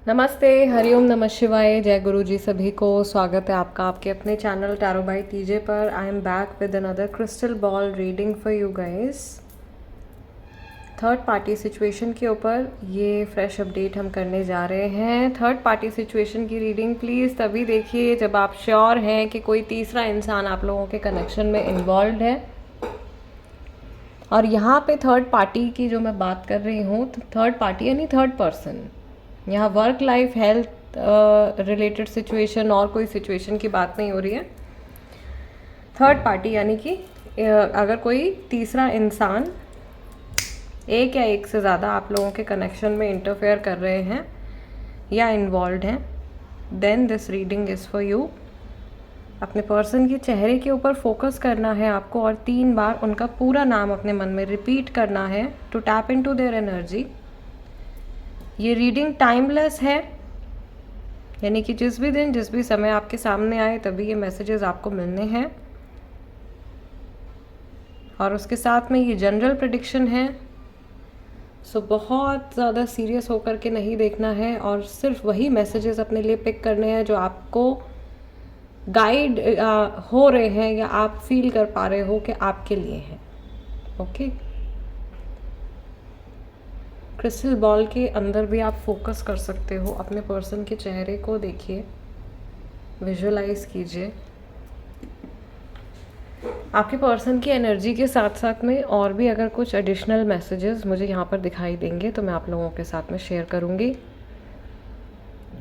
नमस्ते, हरिओम, नमः शिवाय, जय गुरु जी सभी को। स्वागत है आपका आपके अपने चैनल टैरो बाय टीजे पर। I am back with another crystal ball reading for you guys. Third party situation के ऊपर ये फ्रेश अपडेट हम करने जा रहे हैं। थर्ड पार्टी सिचुएशन की रीडिंग प्लीज़ तभी देखिए जब आप श्योर हैं कि कोई तीसरा इंसान आप लोगों के कनेक्शन में इन्वॉल्व है। और यहाँ पे थर्ड पार्टी की जो मैं बात कर रही हूँ, थर्ड पार्टी यानी थर्ड पर्सन। यहाँ work life health related situation और कोई सिचुएशन की बात नहीं हो रही है। थर्ड पार्टी यानी कि अगर कोई तीसरा इंसान एक या एक से ज़्यादा आप लोगों के कनेक्शन में इंटरफेयर कर रहे हैं या इन्वॉल्व हैं, then this reading is for you. अपने पर्सन के चेहरे के ऊपर फोकस करना है आपको और 3 बार उनका पूरा नाम अपने मन में रिपीट करना है to tap into their energy. ये रीडिंग टाइमलेस है, यानी कि जिस भी दिन जिस भी समय आपके सामने आए तभी ये मैसेजेस आपको मिलने हैं। और उसके साथ में ये जनरल प्रेडिक्शन है, सो बहुत ज़्यादा सीरियस होकर के नहीं देखना है और सिर्फ वही मैसेजेस अपने लिए पिक करने हैं जो आपको गाइड हो रहे हैं या आप फील कर पा रहे हो कि आपके लिए हैं। ओके, क्रिस्टल बॉल के अंदर भी आप फोकस कर सकते हो। अपने पर्सन के चेहरे को देखिए, विजुअलाइज कीजिए। आपके पर्सन की एनर्जी के साथ साथ में और भी अगर कुछ एडिशनल मैसेजेस मुझे यहाँ पर दिखाई देंगे तो मैं आप लोगों के साथ में शेयर करूँगी।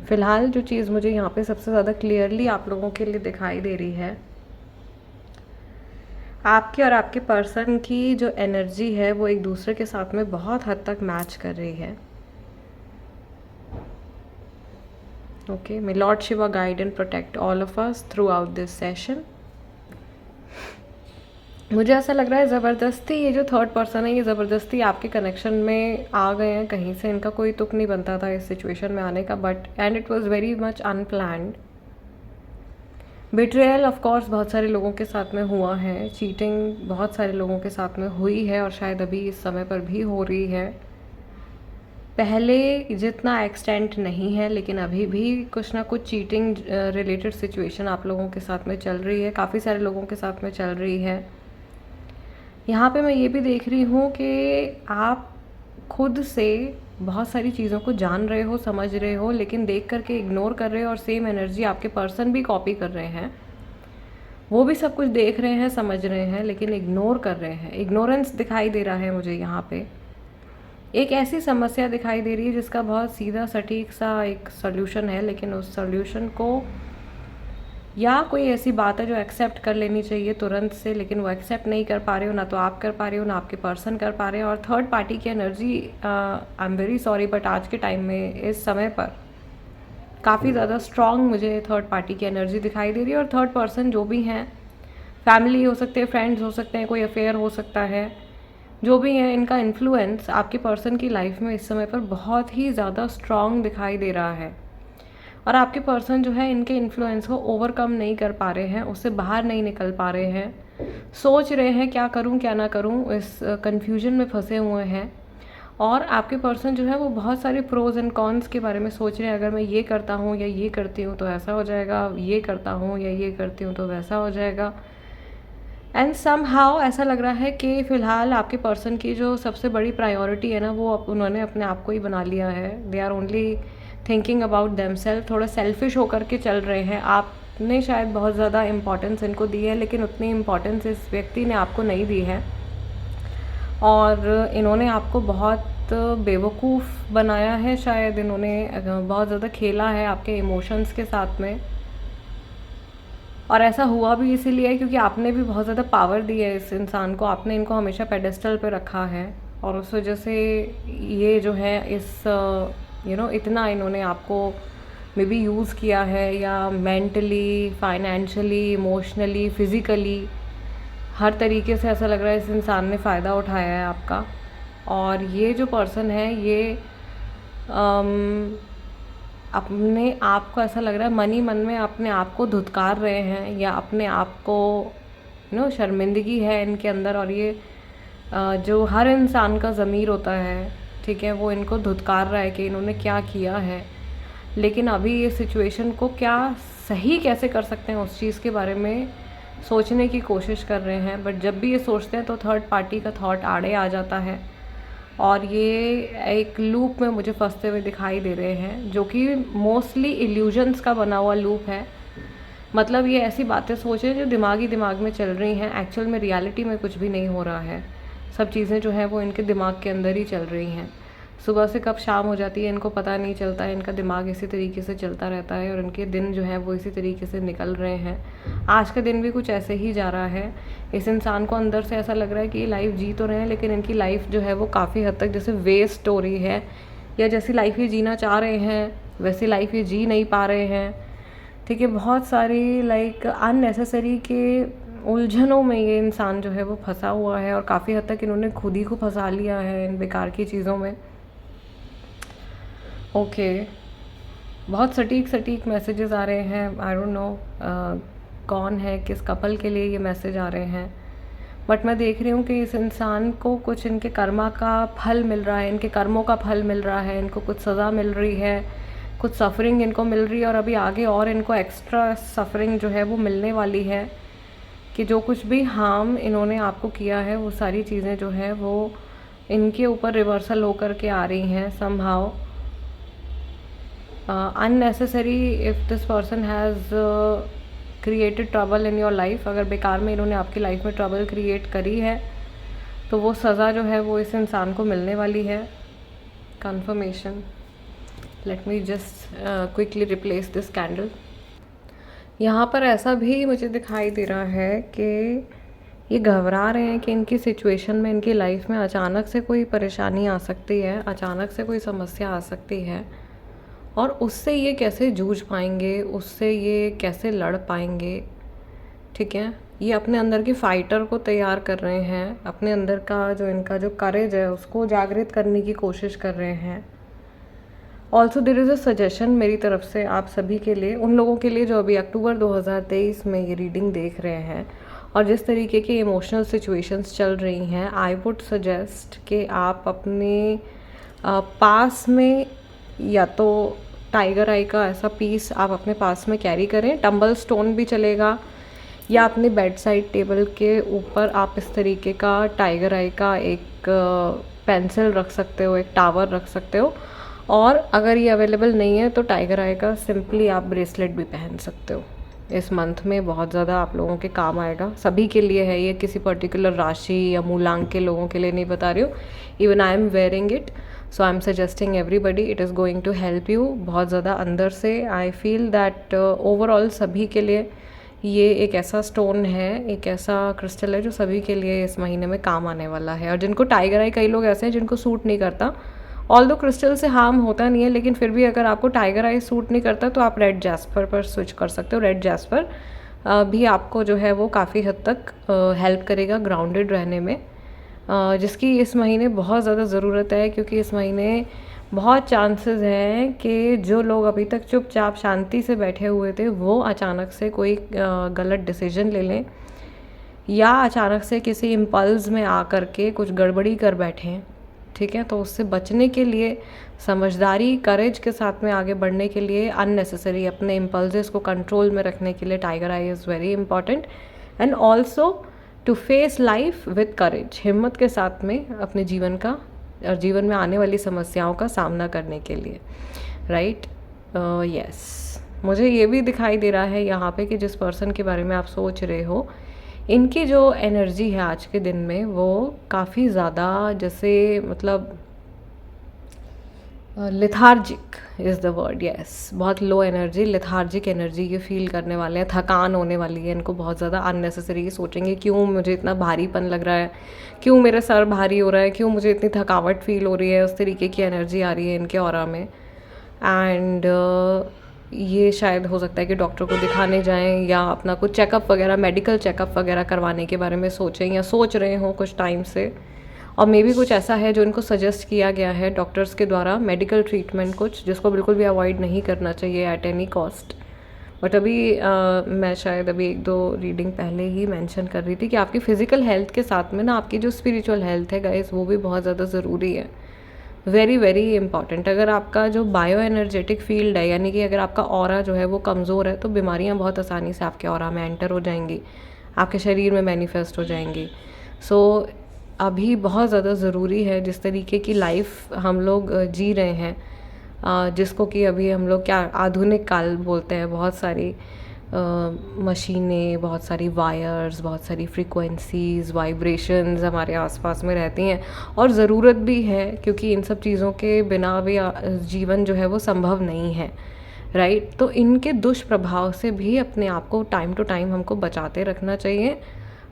फ़िलहाल जो चीज़ मुझे यहाँ पे सबसे ज़्यादा क्लियरली आप लोगों के लिए दिखाई दे रही है, आपके और आपके पर्सन की जो एनर्जी है वो एक दूसरे के साथ में बहुत हद तक मैच कर रही है। Okay, my lord Shiva guide and protect all of us through out this session. मुझे ऐसा लग रहा है ज़बरदस्ती ये जो थर्ड पर्सन है ये ज़बरदस्ती आपके कनेक्शन में आ गए हैं कहीं से। इनका कोई तुक नहीं बनता था इस सिचुएशन में आने का, but and it was very much unplanned. Betrayal of course बहुत सारे लोगों के साथ में हुआ है, चीटिंग बहुत सारे लोगों के साथ में हुई है और शायद अभी इस समय पर भी हो रही है। पहले जितना एक्सटेंट नहीं है लेकिन अभी भी कुछ ना कुछ चीटिंग रिलेटेड सिचुएशन आप लोगों के साथ में चल रही है, काफ़ी सारे लोगों के साथ में चल रही है। यहाँ पे मैं ये भी देख रही हूँ कि आप खुद से बहुत सारी चीज़ों को जान रहे हो, समझ रहे हो, लेकिन देख करके इग्नोर कर रहे हो और सेम एनर्जी आपके पर्सन भी कॉपी कर रहे हैं। वो भी सब कुछ देख रहे हैं, समझ रहे हैं, लेकिन इग्नोर कर रहे हैं। इग्नोरेंस दिखाई दे रहा है मुझे यहाँ पे। एक ऐसी समस्या दिखाई दे रही है जिसका बहुत सीधा सटीक सा एक सॉल्यूशन है, लेकिन उस सॉल्यूशन को या कोई ऐसी बात है जो एक्सेप्ट कर लेनी चाहिए तुरंत से, लेकिन वो एक्सेप्ट नहीं कर पा रहे हो, ना तो आप कर पा रहे हो ना आपके पर्सन कर पा रहे हो। और थर्ड पार्टी की energy, I am very sorry, but आज के टाइम में इस समय पर काफ़ी ज़्यादा स्ट्रॉन्ग मुझे थर्ड पार्टी की एनर्जी दिखाई दे रही है। और थर्ड पर्सन जो भी हैं, फैमिली हो सकते हैं, फ्रेंड्स हो सकते हैं, कोई अफेयर हो सकता है, जो भी है, इनका इन्फ्लुएंस आपके पर्सन की लाइफ में इस समय पर बहुत ही ज़्यादा स्ट्रॉन्ग दिखाई दे रहा है। और आपके पर्सन जो है इनके इन्फ्लुएंस को ओवरकम नहीं कर पा रहे हैं, उससे बाहर नहीं निकल पा रहे हैं, सोच रहे हैं क्या करूं क्या ना करूं, इस कन्फ्यूजन में फंसे हुए हैं। और आपके पर्सन जो है वो बहुत सारे प्रोज एंड कॉन्स के बारे में सोच रहे हैं। अगर मैं ये करता हूँ या ये करती हूँ तो ऐसा हो जाएगा, ये करता हूँ या ये करती हूँ तो वैसा हो जाएगा। एंड समहाउ ऐसा लग रहा है कि फ़िलहाल आपके पर्सन की जो सबसे बड़ी प्रायोरिटी है ना, वो उन्होंने अपने आप को ही बना लिया है। They are only thinking about themselves, थोड़ा सेल्फिश होकर के चल रहे हैं। आपने शायद बहुत ज़्यादा इम्पोर्टेंस इनको दी है, लेकिन उतनी इम्पोर्टेंस इस व्यक्ति ने आपको नहीं दी है। और इन्होंने आपको बहुत बेवकूफ़ बनाया है, शायद इन्होंने बहुत ज़्यादा खेला है आपके इमोशंस के साथ में। और ऐसा हुआ भी इसीलिए क्योंकि आपने भी बहुत ज़्यादा पावर दी है इस इंसान को, आपने इनको हमेशा पेडेस्टल पे रखा है। और उस वजह से ये जो है इस इतना इन्होंने आपको मे बी यूज़ किया है, या मेंटली, फाइनेंशियली, इमोशनली, फिज़िकली, हर तरीके से ऐसा लग रहा है इस इंसान ने फ़ायदा उठाया है आपका। और ये जो पर्सन है ये अपने आप को, ऐसा लग रहा है मन ही मन में अपने आप को धुतकार रहे हैं, या अपने आप को शर्मिंदगी है इनके अंदर। और ये जो हर इंसान का ज़मीर होता है, ठीक है, वो इनको धुतकार रहा है कि इन्होंने क्या किया है। लेकिन अभी ये सिचुएशन को क्या सही कैसे कर सकते हैं उस चीज़ के बारे में सोचने की कोशिश कर रहे हैं। बट जब भी ये सोचते हैं तो थर्ड पार्टी का थॉट आड़े आ जाता है और ये एक लूप में मुझे फंसते हुए दिखाई दे रहे हैं, जो कि मोस्टली इल्यूजन्स का बना हुआ लूप है। मतलब ये ऐसी बातें सोच रहे हैं जो दिमाग में चल रही हैं, एक्चुअल में रियलिटी में कुछ भी नहीं हो रहा है। सब चीज़ें जो हैं वो इनके दिमाग के अंदर ही चल रही हैं। सुबह से कब शाम हो जाती है इनको पता नहीं चलता है, इनका दिमाग इसी तरीके से चलता रहता है और इनके दिन जो है वो इसी तरीके से निकल रहे हैं। आज का दिन भी कुछ ऐसे ही जा रहा है। इस इंसान को अंदर से ऐसा लग रहा है कि ये लाइफ जी तो रहे हैं, लेकिन इनकी लाइफ जो है वो काफ़ी हद तक जैसे वेस्ट हो रही है, या जैसी लाइफ ये जीना चाह रहे हैं वैसी लाइफ ये जी नहीं पा रहे हैं। ठीक है, बहुत सारी लाइक अननेसेसरी के उलझनों में ये इंसान जो है वो फंसा हुआ है और काफ़ी हद तक इन्होंने खुद ही को फंसा लिया है इन बेकार की चीज़ों में। ओके, बहुत सटीक मैसेजेस आ रहे हैं। आई डोंट नो कौन है, किस कपल के लिए ये मैसेज आ रहे हैं। बट मैं देख रही हूँ कि इस इंसान को कुछ इनके कर्मा का फल मिल रहा है, इनके कर्मों का फल मिल रहा है, इनको कुछ सज़ा मिल रही है, कुछ सफरिंग इनको मिल रही है और अभी आगे और इनको एक्स्ट्रा सफरिंग जो है वो मिलने वाली है। कि जो कुछ भी हार्म इन्होंने आपको किया है वो सारी चीज़ें जो है वो इनके ऊपर रिवर्सल होकर के आ रही हैं somehow. Unnecessary if this person has created trouble in your life, अगर बेकार में इन्होंने आपकी लाइफ में ट्रबल क्रिएट करी है तो वो सज़ा जो है वो इस इंसान को मिलने वाली है। Confirmation, let me just quickly replace this candle. यहाँ पर ऐसा भी मुझे दिखाई दे रहा है कि ये घबरा रहे हैं कि इनकी सिचुएशन में, इनकी लाइफ में अचानक से कोई परेशानी आ सकती है, अचानक से कोई समस्या आ सकती है और उससे ये कैसे जूझ पाएंगे, उससे ये कैसे लड़ पाएंगे। ठीक है, ये अपने अंदर की फाइटर को तैयार कर रहे हैं, अपने अंदर का जो इनका जो करेज है उसको जागृत करने की कोशिश कर रहे हैं। Also there is a suggestion मेरी तरफ से आप सभी के लिए, उन लोगों के लिए जो अभी अक्टूबर 2023 में ये रीडिंग देख रहे हैं और जिस तरीके की इमोशनल सिचुएशंस चल रही हैं, आई वुड सजेस्ट कि आप अपने पास में या तो टाइगर आई का ऐसा पीस आप अपने पास में कैरी करें, टंबल स्टोन भी चलेगा, या अपने बेड साइड टेबल के ऊपर आप इस तरीके का टाइगर आई का एक पेंसिल रख सकते हो, एक टावर रख सकते हो। और अगर ये अवेलेबल नहीं है तो टाइगर आई का सिंपली आप ब्रेसलेट भी पहन सकते हो। इस मंथ में बहुत ज़्यादा आप लोगों के काम आएगा, सभी के लिए है ये, किसी पर्टिकुलर राशि या मूलांक के लोगों के लिए नहीं बता रही हूँ। Even I am wearing it, so I am suggesting everybody, it is going to help you बहुत ज़्यादा अंदर से। आई फील दैट ओवरऑल सभी के लिए ये एक ऐसा स्टोन है, एक ऐसा क्रिस्टल है जो सभी के लिए इस महीने में काम आने वाला है। और जिनको टाइगर आई, कई लोग ऐसे हैं जिनको सूट नहीं करता, ऑल्दो क्रिस्टल से हार्म होता नहीं है, लेकिन फिर भी अगर आपको टाइगर आई सूट नहीं करता तो आप रेड जैस्पर पर स्विच कर सकते हो। रेड जैस्पर भी आपको जो है वो काफ़ी हद तक हेल्प करेगा ग्राउंडेड रहने में, जिसकी इस महीने बहुत ज़्यादा ज़रूरत है, क्योंकि इस महीने बहुत चांसेस हैं कि जो लोग अभी तक चुपचाप शांति से बैठे हुए थे वो अचानक से कोई गलत डिसीजन ले लें या अचानक से किसी इम्पल्स में आ कर के कुछ गड़बड़ी कर बैठें। ठीक है, तो उससे बचने के लिए समझदारी, करेज के साथ में आगे बढ़ने के लिए, अननेसेसरी अपने इम्पल्सेस को कंट्रोल में रखने के लिए tiger eye is very important. And also to face life with courage, हिम्मत के साथ में अपने जीवन का और जीवन में आने वाली समस्याओं का सामना करने के लिए। राइट, यस, मुझे ये भी दिखाई दे रहा है यहाँ पे कि जिस पर्सन के बारे में आप सोच रहे हो, इनकी जो एनर्जी है आज के दिन में वो काफ़ी ज़्यादा, जैसे मतलब lethargic is the word, yes, बहुत लो एनर्जी, लेथार्जिक एनर्जी ये फील करने वाले हैं, थकान होने वाली है इनको बहुत ज़्यादा। अननेसेसरी सोचेंगे क्यों मुझे इतना भारीपन लग रहा है, क्यों मेरा सर भारी हो रहा है, क्यों मुझे इतनी थकावट फील हो रही है, उस तरीके की एनर्जी आ रही है इनके ऑरा में। एंड ये शायद हो सकता है कि डॉक्टर को दिखाने जाएं या अपना कुछ चेकअप वगैरह, मेडिकल चेकअप वगैरह करवाने के बारे में सोचें या सोच रहे हों कुछ टाइम से। और मे भी कुछ ऐसा है जो इनको सजेस्ट किया गया है डॉक्टर्स के द्वारा, मेडिकल ट्रीटमेंट कुछ, जिसको बिल्कुल भी अवॉइड नहीं करना चाहिए एट एनी कॉस्ट। बट अभी मैं शायद अभी 1-2 रीडिंग पहले ही मेंशन कर रही थी कि आपकी फ़िज़िकल हेल्थ के साथ में ना आपकी जो स्पिरिचुअल हेल्थ है गाइस, वो भी बहुत ज़्यादा ज़रूरी है। Very very important. अगर आपका जो बायो एनर्जेटिक फील्ड है, यानी कि अगर आपका ऑरा जो है वो कमज़ोर है, तो बीमारियां बहुत आसानी से आपके ऑरा में एंटर हो जाएंगी, आपके शरीर में मैनिफेस्ट हो जाएंगी। सो अभी बहुत ज़्यादा ज़रूरी है, जिस तरीके की लाइफ हम लोग जी रहे हैं, जिसको कि अभी हम लोग क्या आधुनिक काल बोलते हैं, बहुत सारी मशीनें, बहुत सारी वायर्स, बहुत सारी फ्रीक्वेंसीज़, वाइब्रेशंस हमारे आसपास में रहती हैं, और ज़रूरत भी है, क्योंकि इन सब चीज़ों के बिना भी जीवन जो है वो संभव नहीं है, राइट। तो इनके दुष्प्रभाव से भी अपने आप को टाइम टू टाइम हमको बचाते रखना चाहिए,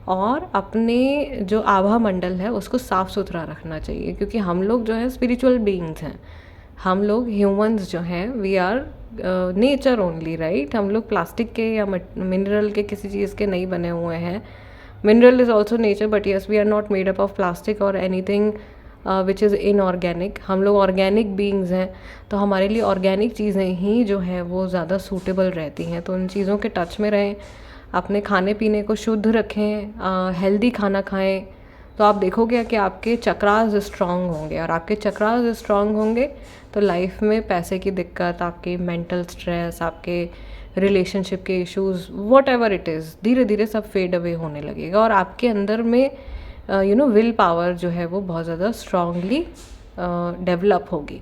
और अपने जो आभा मंडल है उसको साफ़ सुथरा रखना चाहिए, क्योंकि हम लोग जो है स्पिरिचुअल बीइंग्स हैं। हम लोग ह्यूमंस जो हैं, we are nature only, right. हम लोग प्लास्टिक के या मिनरल के किसी चीज़ के नहीं बने हुए हैं। Mineral is also nature, but yes we are not made up of plastic और एनीथिंग विच इज़ इनऑर्गेनिक। हम लोग ऑर्गेनिक बीइंग्स हैं, तो हमारे लिए ऑर्गेनिक चीज़ें ही जो हैं वो ज़्यादा सूटेबल रहती हैं। तो उन चीज़ों के टच में रहें, अपने खाने पीने को शुद्ध रखें, हेल्दी खाना खाएं, तो आप देखोगे कि आपके चक्रास स्ट्रांग होंगे, और आपके चक्रास स्ट्रांग होंगे तो लाइफ में पैसे की दिक्कत, आपके मेंटल स्ट्रेस, आपके रिलेशनशिप के issues, what ever it is, धीरे धीरे सब फेड अवे होने लगेगा, और आपके अंदर में विल पावर जो है वो बहुत ज़्यादा स्ट्रांगली डेवलप होगी।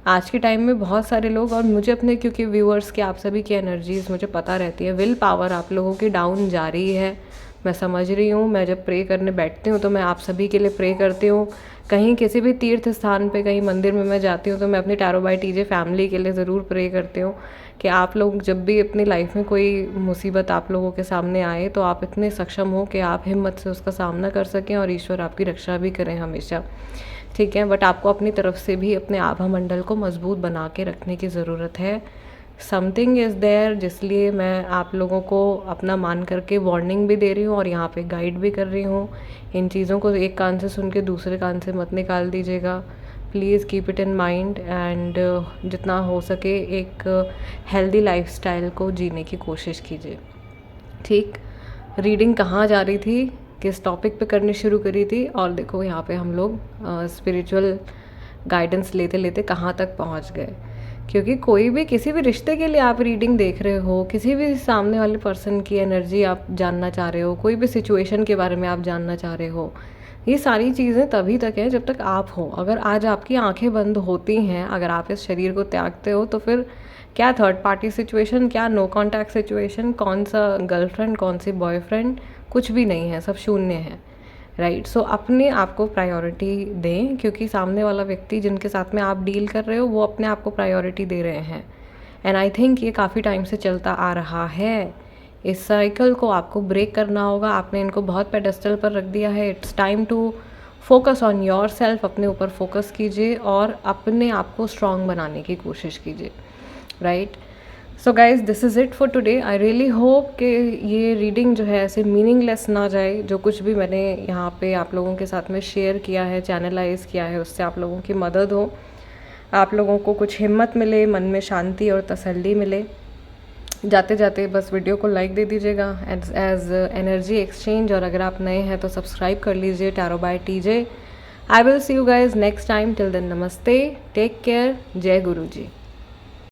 आज के टाइम में बहुत सारे लोग, और मुझे अपने, क्योंकि व्यूअर्स की, आप सभी की एनर्जीज मुझे पता रहती है, विल पावर आप लोगों की डाउन जा रही है, मैं समझ रही हूँ। मैं जब प्रे करने बैठती हूँ तो मैं आप सभी के लिए प्रे करती हूँ। कहीं किसी भी तीर्थ स्थान पे, कहीं मंदिर में मैं जाती हूँ तो मैं अपनी टैरो बाय टीजे फैमिली के लिए ज़रूर प्रे करती हूँ कि आप लोग जब भी अपनी लाइफ में कोई मुसीबत आप लोगों के सामने आए, तो आप इतने सक्षम हो कि आप हिम्मत से उसका सामना कर सकें, और ईश्वर आपकी रक्षा भी करें हमेशा, ठीक है। बट आपको अपनी तरफ से भी अपने आभा मंडल को मजबूत बना के रखने की ज़रूरत है। समथिंग इज़ देयर, जिसलिए मैं आप लोगों को अपना मान करके वार्निंग भी दे रही हूँ और यहाँ पे गाइड भी कर रही हूँ। इन चीज़ों को एक कान से सुन के दूसरे कान से मत निकाल दीजिएगा, please keep it in mind, and जितना हो सके एक हेल्दी लाइफस्टाइल को जीने की कोशिश कीजिए, ठीक। रीडिंग कहाँ जा रही थी, किस टॉपिक पे करनी शुरू करी थी, और देखो यहाँ पे हम लोग स्पिरिचुअल गाइडेंस लेते लेते कहाँ तक पहुँच गए। क्योंकि कोई भी, किसी भी रिश्ते के लिए आप रीडिंग देख रहे हो, किसी भी सामने वाले पर्सन की एनर्जी आप जानना चाह रहे हो, कोई भी सिचुएशन के बारे में आप जानना चाह रहे हो, ये सारी चीज़ें तभी तक है जब तक आप हो। अगर आज आपकी आंखें बंद होती हैं, अगर आप इस शरीर को त्यागते हो, तो फिर क्या थर्ड पार्टी सिचुएशन, क्या नो कॉन्टैक्ट सिचुएशन, कौन सा गर्लफ्रेंड, कौन सी बॉयफ्रेंड, कुछ भी नहीं है, सब शून्य है, राइट। सो अपने आप को प्रायोरिटी दें, क्योंकि सामने वाला व्यक्ति जिनके साथ में आप डील कर रहे हो वो अपने आप को प्रायोरिटी दे रहे हैं, एंड आई थिंक ये काफ़ी टाइम से चलता आ रहा है। इस साइकिल को आपको ब्रेक करना होगा। आपने इनको बहुत पेडेस्टल पर रख दिया है। It's time to focus on yourself, अपने ऊपर फोकस कीजिए और अपने आप को स्ट्रॉन्ग बनाने की कोशिश कीजिए, right. So guys, this is it for today. I really hope कि ये रीडिंग जो है ऐसे मीनिंगलेस ना जाए। जो कुछ भी मैंने यहाँ पे आप लोगों के साथ में शेयर किया है, चैनलाइज किया है, उससे आप लोगों की मदद हो, आप लोगों को कुछ हिम्मत मिले, मन में शांति और तसल्ली मिले। जाते जाते बस वीडियो को लाइक दे दीजिएगा एज एनर्जी एक्सचेंज, और अगर आप नए हैं तो सब्सक्राइब कर लीजिए tarot by TJ. I will see you guys next time. Till then, namaste, take care, जय गुरु जी।